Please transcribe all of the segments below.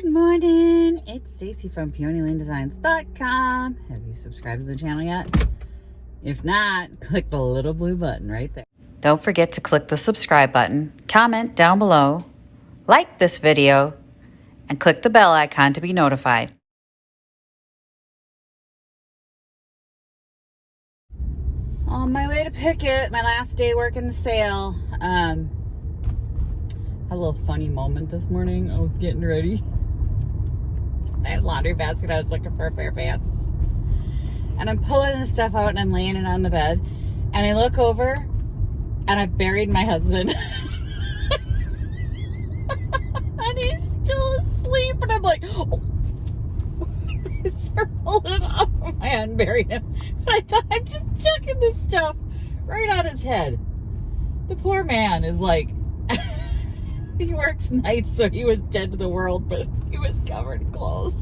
Good morning. It's Stacy from PeonyLaneDesigns.com. Have you subscribed to the channel yet? If not, click the little blue button right there. Don't forget to click the subscribe button, comment down below, like this video, and click the bell icon to be notified. On my way to Picket, my last day working the sale. Had a little funny moment this morning. I was getting ready. I had a laundry basket. I was looking for a pair of pants. And I'm pulling the stuff out and I'm laying it on the bed. And I look over and I've buried my husband. And he's still asleep. And I'm like, oh. I start pulling it off of my hand and buried him. And I thought, I'm just chucking this stuff right on his head. The poor man is like, he works nights, so he was dead to the world, but he was covered in clothes.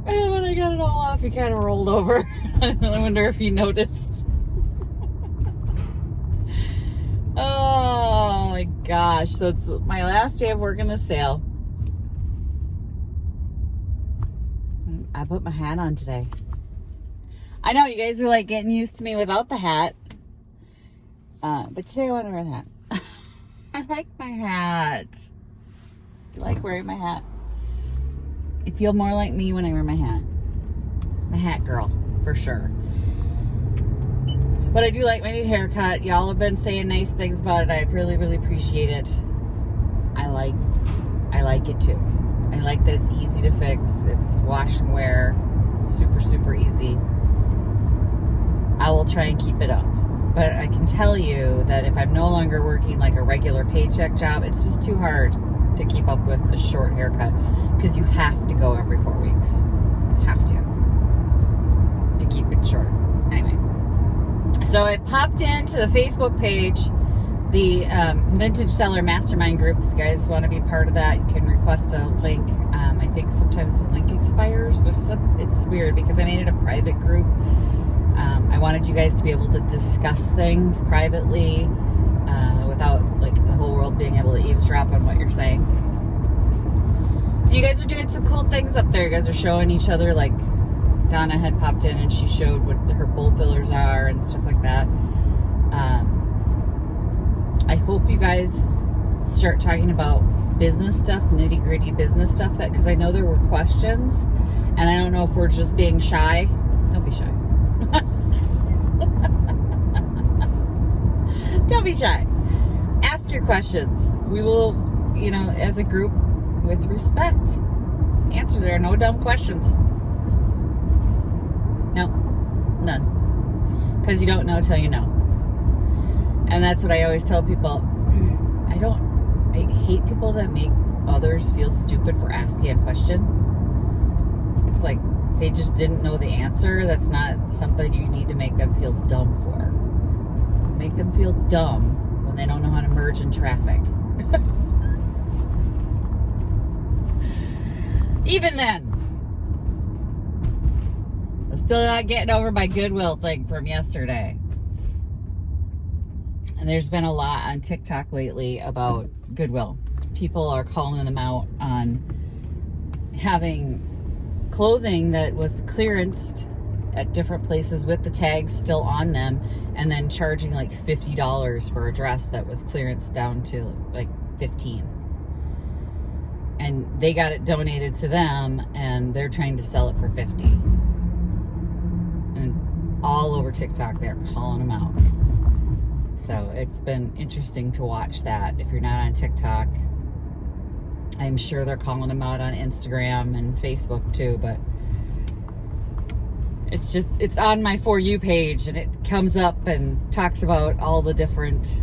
And when I got it all off, he kind of rolled over. I wonder if he noticed. Oh my gosh, that's my last day of working the sale. I put my hat on today. I know you guys are like getting used to me without the hat. But today I want to wear the hat. I like my hat. I like wearing my hat. I feel more like me when I wear my hat. My hat girl, for sure. But I do like my new haircut. Y'all have been saying nice things about it. I really, really appreciate it. I like it too. I like that it's easy to fix. It's wash and wear. Super, super easy. I will try and keep it up. But I can tell you that if I'm no longer working like a regular paycheck job, it's just too hard to keep up with a short haircut because you have to go every 4 weeks. You have to keep it short. Anyway, so I popped into the Facebook page, the Vintage Seller Mastermind group. If you guys want to be part of that, you can request a link. I think sometimes the link expires. It's weird because I made it a private group. I wanted you guys to be able to discuss things privately without like the whole world being able to eavesdrop on what you're saying. You guys are doing some cool things up there. You guys are showing each other, like Donna had popped in and she showed what her bowl fillers are and stuff like that. I hope you guys start talking about business stuff, nitty gritty business stuff, because I know there were questions and I don't know if we're just being shy. Don't be shy. Don't be shy. Ask your questions. We will, as a group, with respect, answer. There are no dumb questions. No, none. Because you don't know till you know. And that's what I always tell people. I hate people that make others feel stupid for asking a question. It's like they just didn't know the answer. That's not something you need to make them feel dumb for. Make them feel dumb when they don't know how to merge in traffic. Even then, I'm still not getting over my Goodwill thing from yesterday. And there's been a lot on TikTok lately about Goodwill. People are calling them out on having clothing that was clearanced at different places with the tags still on them, and then charging like $50 for a dress that was clearanced down to like $15. And they got it donated to them and they're trying to sell it for $50. And all over TikTok they're calling them out. So it's been interesting to watch that. If you're not on TikTok, I'm sure they're calling them out on Instagram and Facebook too, but it's on my For You page and it comes up and talks about all the different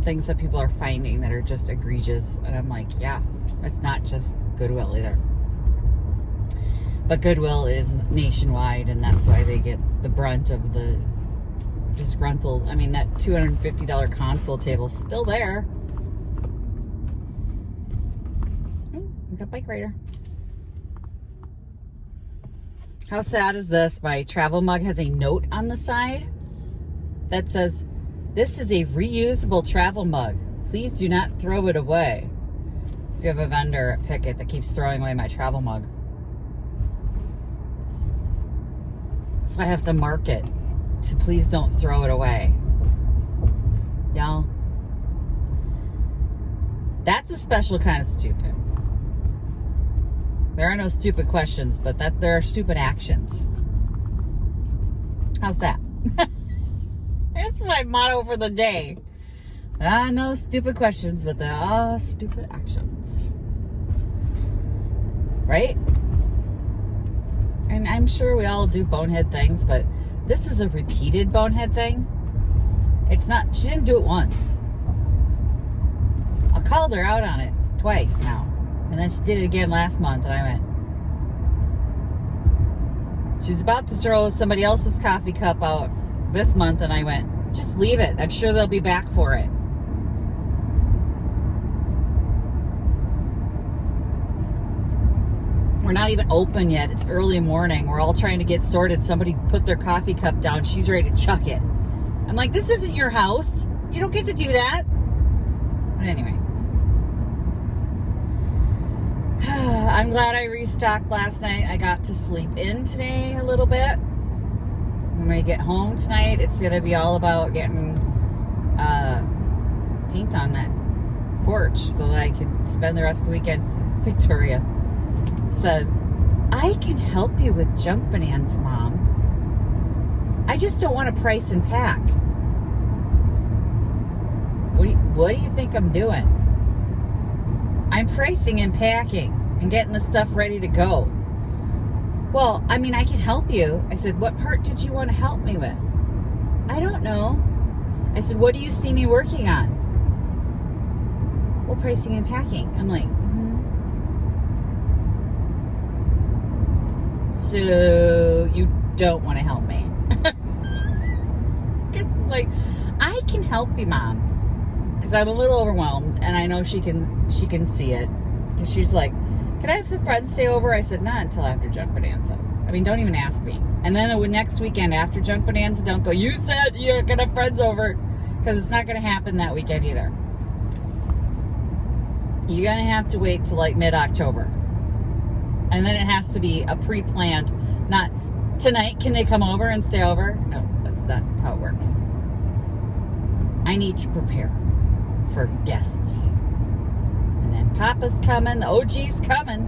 things that people are finding that are just egregious. And I'm like, yeah, it's not just Goodwill either. But Goodwill is nationwide and that's why they get the brunt of the disgruntled. I mean, that $250 console table's still there. Oh, we got bike rider. How sad is this? My travel mug has a note on the side that says, "This is a reusable travel mug. Please do not throw it away. So you have a vendor at Picket that keeps throwing away my travel mug. So I have to mark it to please don't throw it away. Y'all, that's a special kind of stupid. There are no stupid questions, but there are stupid actions. How's that? That's my motto for the day. No stupid questions, but there are stupid actions. Right? And I'm sure we all do bonehead things, but this is a repeated bonehead thing. It's not, she didn't do it once. I called her out on it twice now. And then she did it again last month, and I went. She was about to throw somebody else's coffee cup out this month, and I went, just leave it. I'm sure they'll be back for it. We're not even open yet. It's early morning. We're all trying to get sorted. Somebody put their coffee cup down. She's ready to chuck it. I'm like, this isn't your house. You don't get to do that. But anyway. I'm glad I restocked last night. I got to sleep in today a little bit. When I get home tonight, it's going to be all about getting paint on that porch so that I can spend the rest of the weekend. Victoria said, I can help you with Junk Bonanza, Mom. I just don't want to price and pack. What do you think I'm doing? I'm pricing and packing and getting the stuff ready to go. Well, I mean, I can help you. I said, what part did you want to help me with? I don't know. I said, what do you see me working on? Well, pricing and packing. I'm like, So you don't want to help me? Like, I can help you, Mom. Because I'm a little overwhelmed, and I know she can see it. Because she's like, can I have the friends stay over? I said, not until after Junk Bonanza. I mean, don't even ask me. And then the next weekend after Junk Bonanza, don't go, you said you're going to have friends over. Because it's not going to happen that weekend either. You're going to have to wait till like mid-October. And then it has to be a pre-planned, not tonight, can they come over and stay over? No, that's not how it works. I need to prepare for guests. And then Papa's coming, the OG's coming.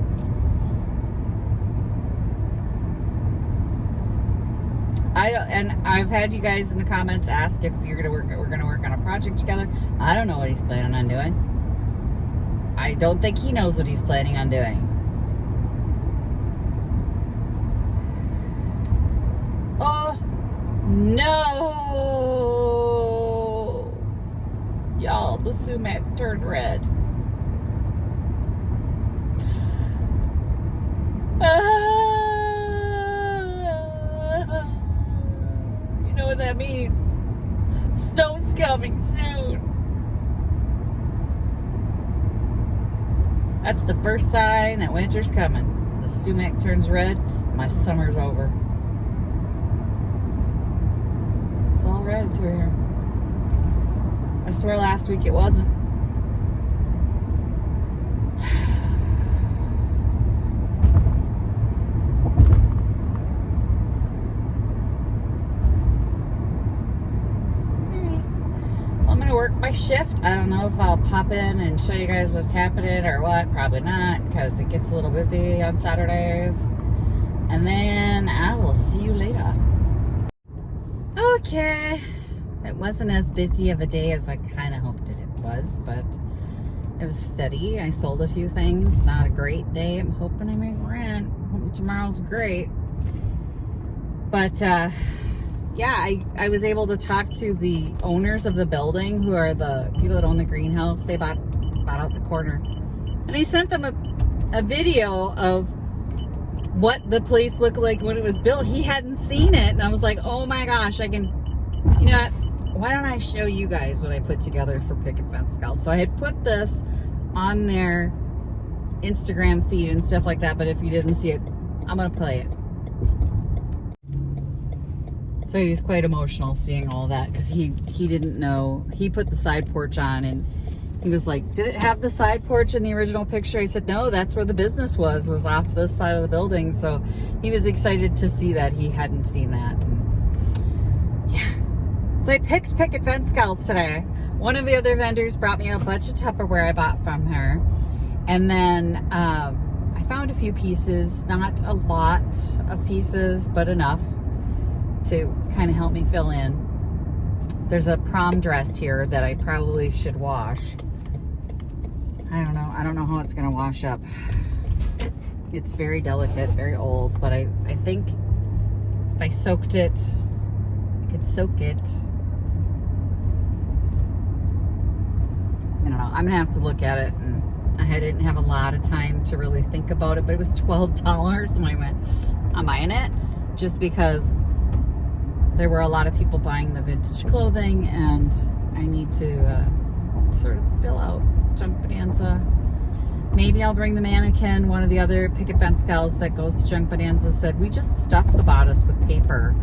And I've had you guys in the comments ask if we're gonna work on a project together. I don't know what he's planning on doing. I don't think he knows what he's planning on doing. Oh no! Y'all, the sumac turned red. You know what that means? Snow's coming soon. That's the first sign that winter's coming. The sumac turns red, my summer's over. It's all red through here. I swear last week it wasn't. I'm gonna work my shift. I don't know if I'll pop in and show you guys what's happening or what. Probably not, because it gets a little busy on Saturdays. And then I will see you later. Okay. It wasn't as busy of a day as I kind of hoped it was, but it was steady. I sold a few things. Not a great day. I'm hoping I make rent. Hoping tomorrow's great. But yeah, I was able to talk to the owners of the building, who are the people that own the greenhouse. They bought out the corner. And I sent them a video of what the place looked like when it was built. He hadn't seen it. And I was like, oh my gosh, you know what? Why don't I show you guys what I put together for Picket Fence Scouts? So I had put this on their Instagram feed and stuff like that, but if you didn't see it, I'm going to play it. So he was quite emotional seeing all that, because he didn't know. He put the side porch on, and He was like, did it have the side porch in the original picture? I said, no, that's where the business was off this side of the building. So he was excited to see that. He hadn't seen that. And yeah. So I picked Picket fence skulls today. One of the other vendors brought me a bunch of Tupperware I bought from her. And then I found a few pieces, not a lot of pieces, but enough to kind of help me fill in. There's a prom dress here that I probably should wash. I don't know. I don't know how it's going to wash up. It's very delicate, very old, but I think if I soaked it, I could soak it. I don't know. I'm going to have to look at it. And I didn't have a lot of time to really think about it, but it was $12 and I went, I'm buying it just because there were a lot of people buying the vintage clothing and I need to sort of fill out Junk Bonanza. Maybe I'll bring the mannequin. One of the other Picket fence gals that goes to Junk Bonanza said, we just stuff the bodice with paper.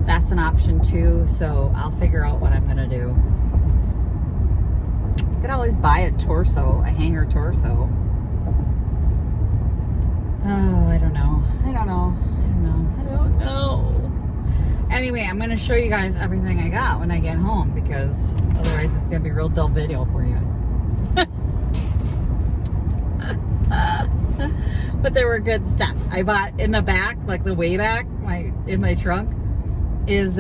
That's an option too, so I'll figure out what I'm gonna do. You could always buy a torso, a hanger torso. Oh, I don't know. Anyway, I'm going to show you guys everything I got when I get home because otherwise it's going to be a real dull video for you. But there were good stuff. I bought in the back, like the way back, in my trunk, is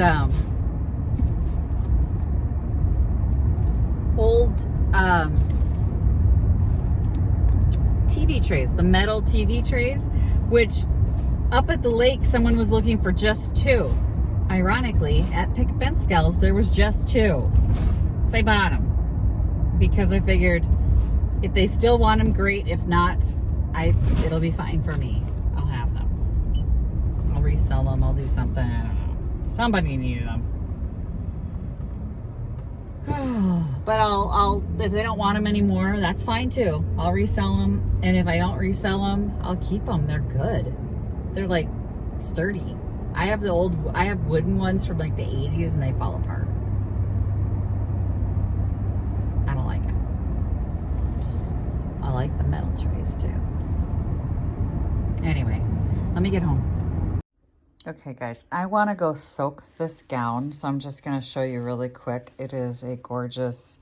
old TV trays, the metal TV trays, which up at the lake someone was looking for just 2. Ironically, at Picket fence gals there was just 2. So I bought them because I figured if they still want them, great. If not, it'll be fine for me. I'll have them. I'll resell them. I'll do something. I don't know. Somebody needed them. But I'll if they don't want them anymore, that's fine too. I'll resell them. And if I don't resell them, I'll keep them. They're good. They're like sturdy. I have wooden ones from like the 80s and they fall apart. I don't like it. I like the metal trays too. Anyway, let me get home. Okay guys, I want to go soak this gown, so I'm just going to show you really quick. It is a gorgeous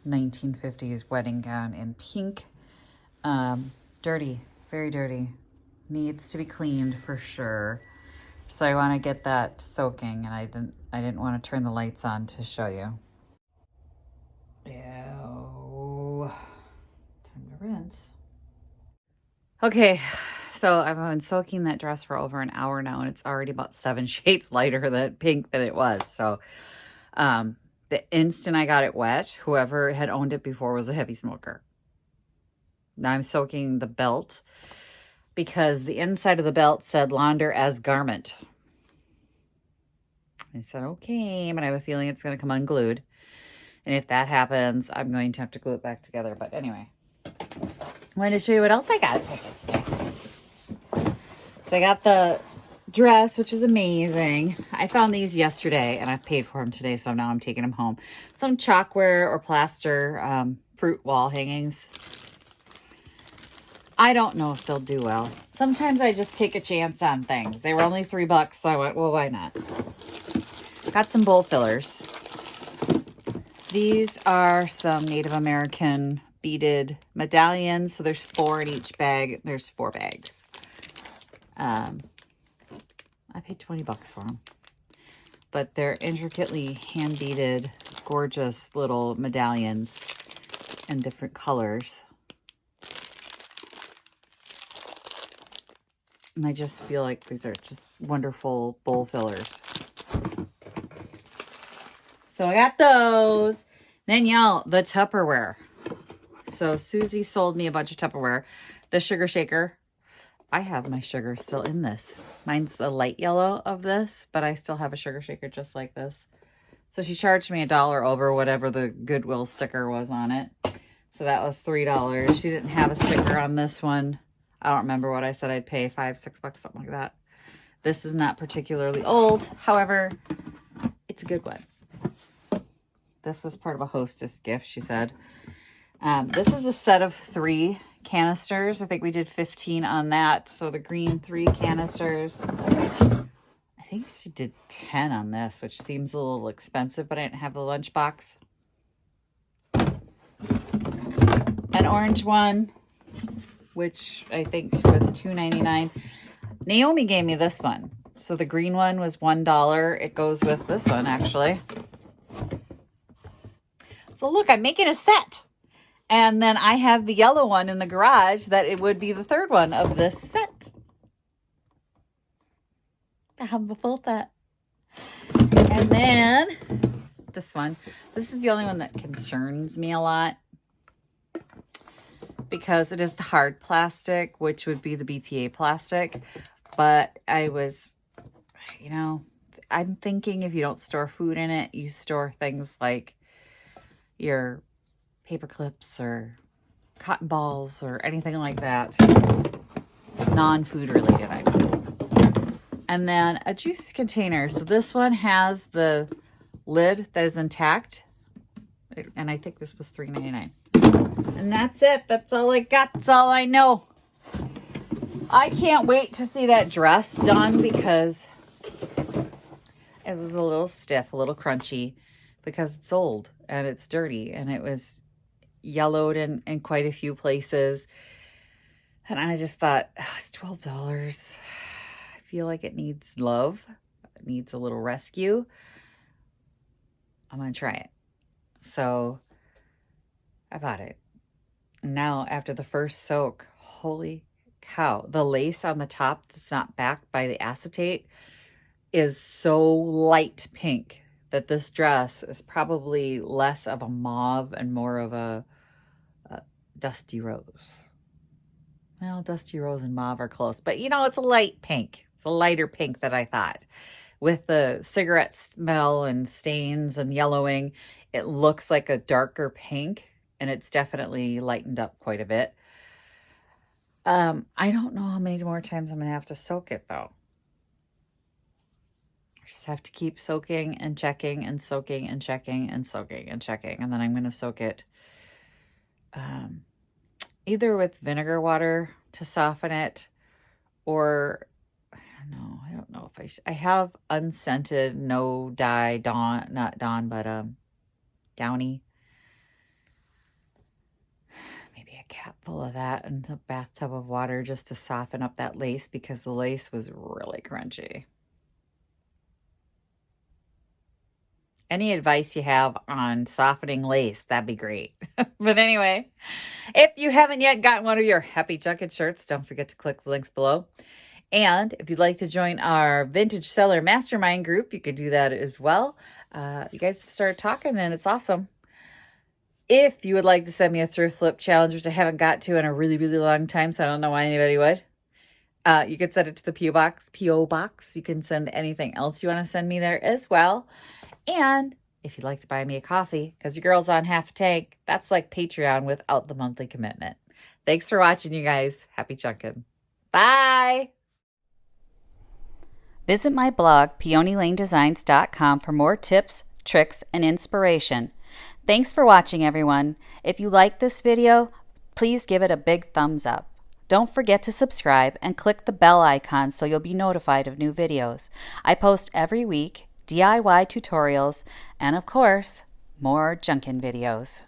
1950s wedding gown in pink. Dirty, very dirty. Needs to be cleaned for sure. So I want to get that soaking, and I didn't want to turn the lights on to show you. Ew. Time to rinse. Okay, so I've been soaking that dress for over an hour now, and it's already about 7 shades lighter than pink than it was. So the instant I got it wet, whoever had owned it before was a heavy smoker. Now I'm soaking the belt, because the inside of the belt said launder as garment. I said, okay, but I have a feeling it's going to come unglued. And if that happens, I'm going to have to glue it back together. But anyway, I wanted to show you what else I got at Picket today. So I got the dress, which is amazing. I found these yesterday and I paid for them today. So now I'm taking them home. Some chalkware or plaster fruit wall hangings. I don't know if they'll do well. Sometimes I just take a chance on things. They were only $3, so I went, well, why not? Got some bowl fillers. These are some Native American beaded medallions. So there's 4 in each bag. There's 4 bags. I paid $20 for them. But they're intricately hand beaded, gorgeous little medallions in different colors. And I just feel like these are just wonderful bowl fillers. So I got those. Then y'all, the Tupperware. So Susie sold me a bunch of Tupperware. The sugar shaker. I have my sugar still in this. Mine's the light yellow of this, but I still have a sugar shaker just like this. So she charged me $1 over whatever the Goodwill sticker was on it. So that was $3. She didn't have a sticker on this one. I don't remember what I said I'd pay, $5, $6, something like that. This is not particularly old. However, it's a good one. This was part of a hostess gift, she said. This is a set of 3 canisters. I think we did 15 on that. So the green 3 canisters. I think she did 10 on this, which seems a little expensive, but I didn't have the lunchbox. An orange one, which I think was $2.99. Naomi gave me this one. So the green one was $1. It goes with this one, actually. So look, I'm making a set. And then I have the yellow one in the garage that it would be the 3rd one of this set. I have the full set. And then this one. This is the only one that concerns me a lot, because it is the hard plastic, which would be the BPA plastic. But I was, you know, I'm thinking if you don't store food in it, you store things like your paper clips or cotton balls or anything like that. Non-food related items. And then a juice container. So this one has the lid that is intact. And I think this was $3.99. And that's it. That's all I got. That's all I know. I can't wait to see that dress done, because it was a little stiff, a little crunchy, because it's old and it's dirty and it was yellowed in quite a few places. And I just thought, oh, it's $12. I feel like it needs love. It needs a little rescue. I'm going to try it. So I bought it. Now, after the first soak, holy cow, the lace on the top that's not backed by the acetate is so light pink that this dress is probably less of a mauve and more of a dusty rose. Well, dusty rose and mauve are close, but you know, it's a light pink. It's a lighter pink than I thought. With the cigarette smell and stains and yellowing, it looks like a darker pink, and it's definitely lightened up quite a bit. I don't know how many more times I'm going to have to soak it, though. I just have to keep soaking and checking and soaking and checking and soaking and checking. And then I'm going to soak it either with vinegar water to soften it, or I don't know if I have unscented, no dye, not Dawn, but Downy. Maybe a cap full of that and a bathtub of water just to soften up that lace, because the lace was really crunchy. Any advice you have on softening lace, that'd be great. But anyway, if you haven't yet gotten one of your Happy Junket shirts, don't forget to click the links below. And if you'd like to join our Vintage Seller Mastermind group, you could do that as well. You guys start talking, and it's awesome. If you would like to send me a thrift flip challenge, which I haven't got to in a really, really long time, so I don't know why anybody would, you could send it to the P.O. Box. You can send anything else you want to send me there as well. And if you'd like to buy me a coffee, because your girl's on half a tank, that's like Patreon without the monthly commitment. Thanks for watching, you guys. Happy chunking. Bye. Visit my blog, peonylanedesigns.com, for more tips, tricks, and inspiration. Thanks for watching, everyone. If you like this video, please give it a big thumbs up. Don't forget to subscribe and click the bell icon so you'll be notified of new videos. I post every week DIY tutorials and, of course, more junkin' videos.